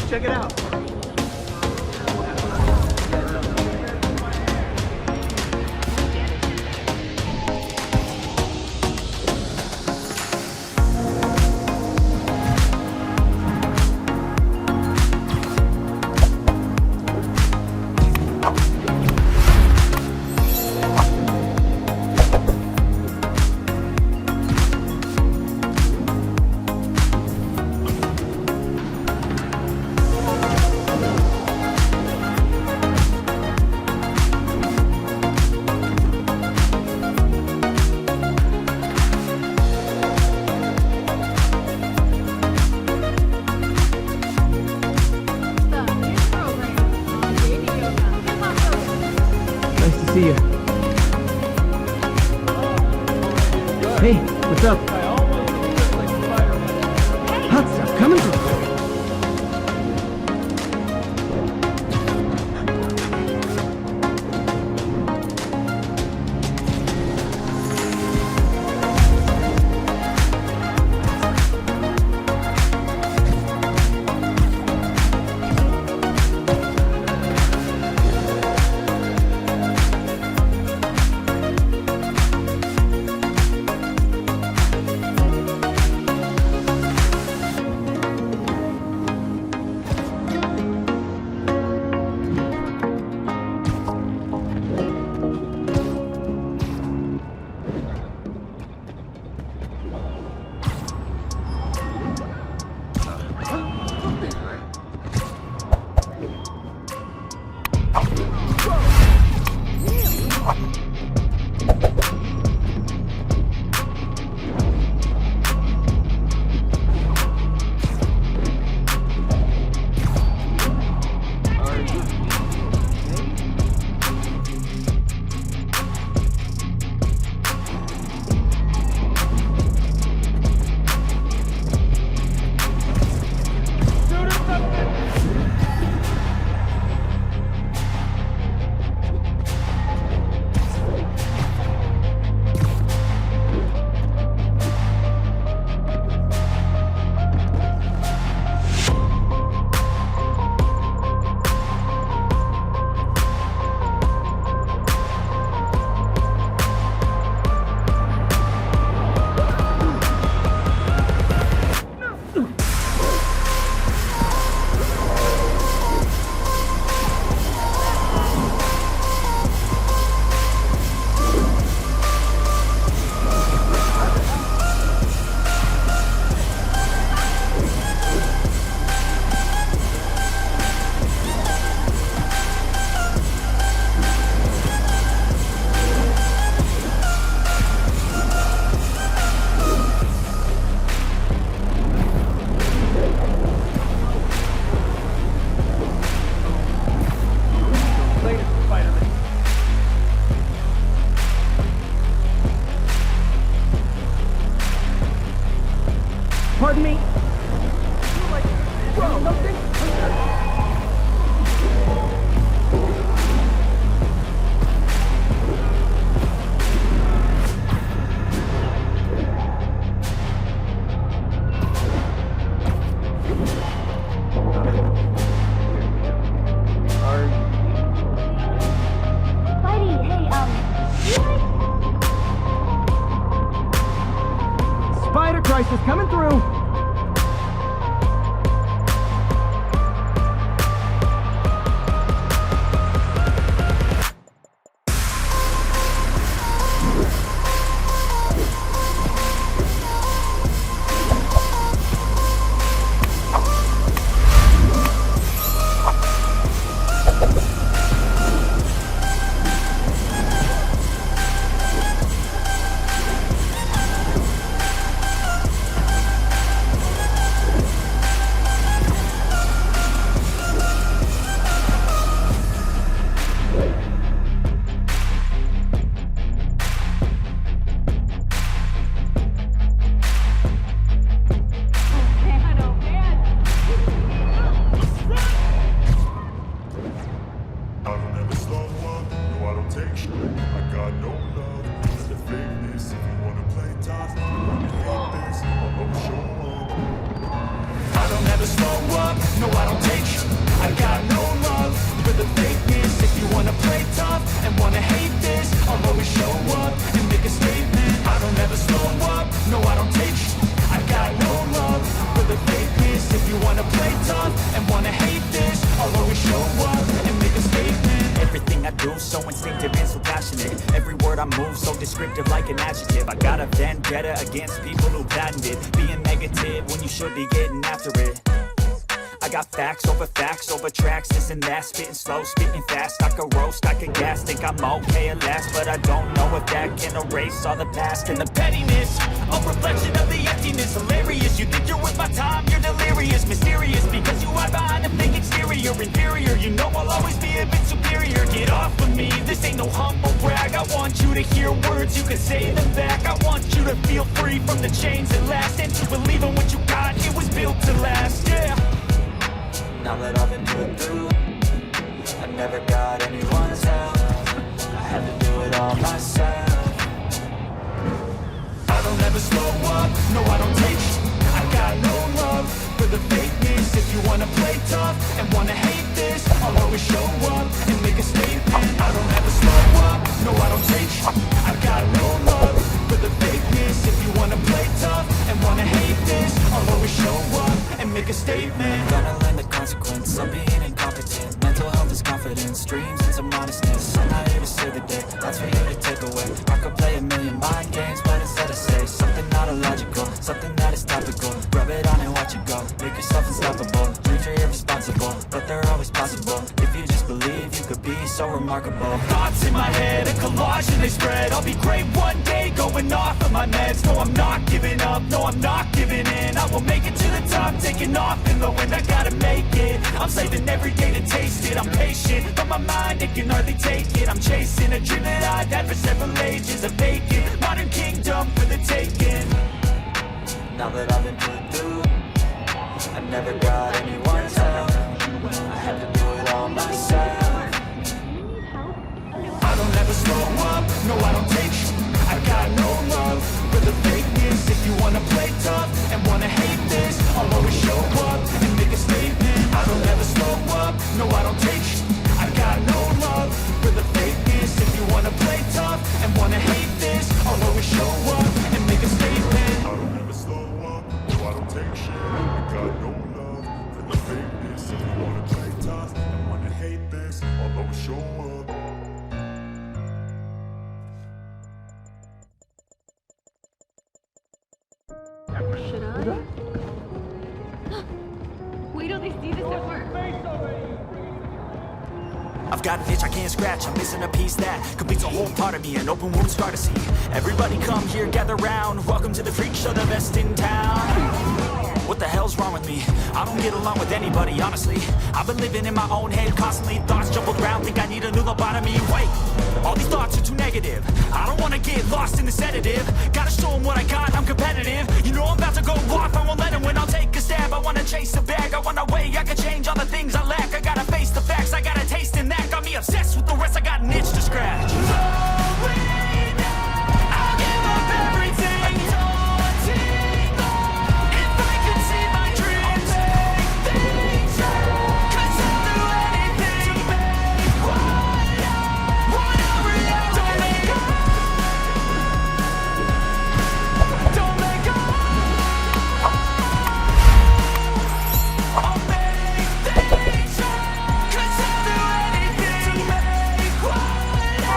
check it out. See you. Hey, what's up? Hot stuff coming through. Pardon me? Bro, something? Spider crisis coming through! No, I don't take tough and wanna hate this, I'll always show up and make a statement. Everything I do so instinctive and so passionate. Every word I move so descriptive like an adjective. I got a vendetta against people who patented being negative when you should be getting after it. I got facts over tracks, this and that. Spitting slow, spitting fast, I could roast, I could gas. Think I'm okay at last, but I don't know if that can erase all the past. And the pettiness, a reflection of the emptiness. Hilarious, you think you're worth my time, you're delirious. Mysterious, because you hide behind a fake exterior. Inferior, you know I'll always be a bit superior. Get off of me, this ain't no humble brag. I want you to hear words, you can say them back. I want you to feel free from the chains that last, and to believe in what you got, it was built to last, yeah. Now that I've been put through, I never got anyone's help. I had to do it all myself. I don't ever slow up, no I don't take sh**. I got no love for the fakeness. If you wanna play tough and wanna hate this, I'll always show up and make a statement. I don't ever slow up, no I don't take sh**. I got no love for the fakeness. If you wanna play tough and wanna hate this, I'll always show up and make a statement. Gonna learn the consequence of being incompetent. Mental health is confidence, dreams and some modestness. I'm not here to save the day, that's for you to take away. I could play a million mind games, but instead I say something not illogical, something that is topical. Rub it on and watch it go, make yourself unstoppable. Dreams are irresponsible, but they're always possible. If you just believe, you could be so remarkable. Thoughts in my head, a collage and they spread. I'll be great one day, going off of my meds. No, I'm not giving up, no, I'm not giving in. I will make it to the top, taking off in the wind. I gotta make it, I'm saving every day to taste it. I'm patient, but my mind, it can hardly take it. I'm chasing a dream that I've had for several ages. A vacant, modern kingdom for the taking. Now that I've been put through, I never got anyone's help. I had to do it all myself. I don't ever slow up, no I don't take sh**. I got no love for the fakeness. If you wanna play tough and wanna hate this, I'll always show up and make a statement. I don't ever slow up, no I don't take sh**. I got no love for the fakeness. If you wanna play tough and wanna hate this, I'll always show up and make a statement. I don't ever slow up, no I don't take shit. I got no love for the fakeness. If you wanna play tough and wanna hate this, I'll always show up. Should I? Wait till they see this at work. I've got an itch I can't scratch, I'm missing a piece that completes a whole part of me, an open wound scar to see. Everybody come here, gather round, welcome to the freak show, the best in town. What the hell's wrong with me? I don't get along with anybody, honestly. I've been living in my own head constantly, thoughts jumbled around, think I need a new lobotomy. Wait, all these thoughts are too negative. I don't wanna get lost in the sedative. Gotta show them what I got, I'm competitive. You know I'm about to go off, I won't let them win, I'll take a stab. I wanna chase the bag, I wanna weigh, I can change all the things I lack. I gotta face the facts, I got a taste in that. Got me obsessed with the rest, I got an itch to scratch. I'll give up everything. If I could see my dreams, things could sell through anything to make what I want a reality. Don't let go. I'll make things could sell through anything to make what I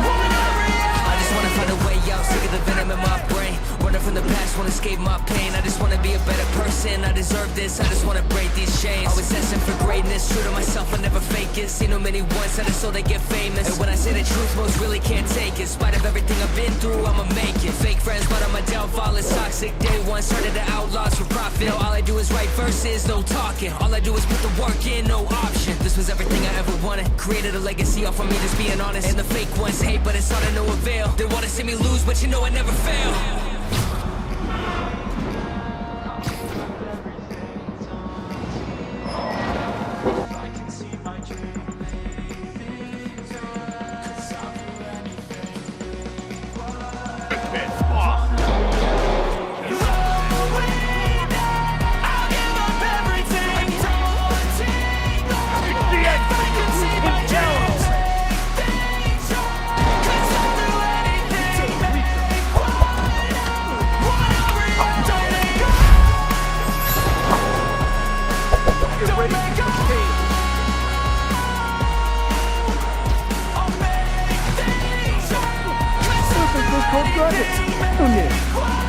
want a reality. I just wanna find a way out, sick of the venom in my brain. Running from the past, wanna escape my pain. I just wanna be a better person, I deserve this. I just wanna break these chains. Always asking for greatness, true to myself, I never fake it. Seen too many once, I just so they get famous. And when I say the truth, most really can't take it. In spite of everything I've been through, I'ma make it. Fake friends, but I'm a downfall, it's toxic. Day one, started the outlaws for profit. Now all I do is write verses, no talking. All I do is put the work in, no option. This was everything I ever wanted. Created a legacy off of me, just being honest. And the fake ones hate, but it's all to no avail. They wanna see me lose, but you know I never fail. you're ready to succeed. Perfect for cold blooded. Who knew?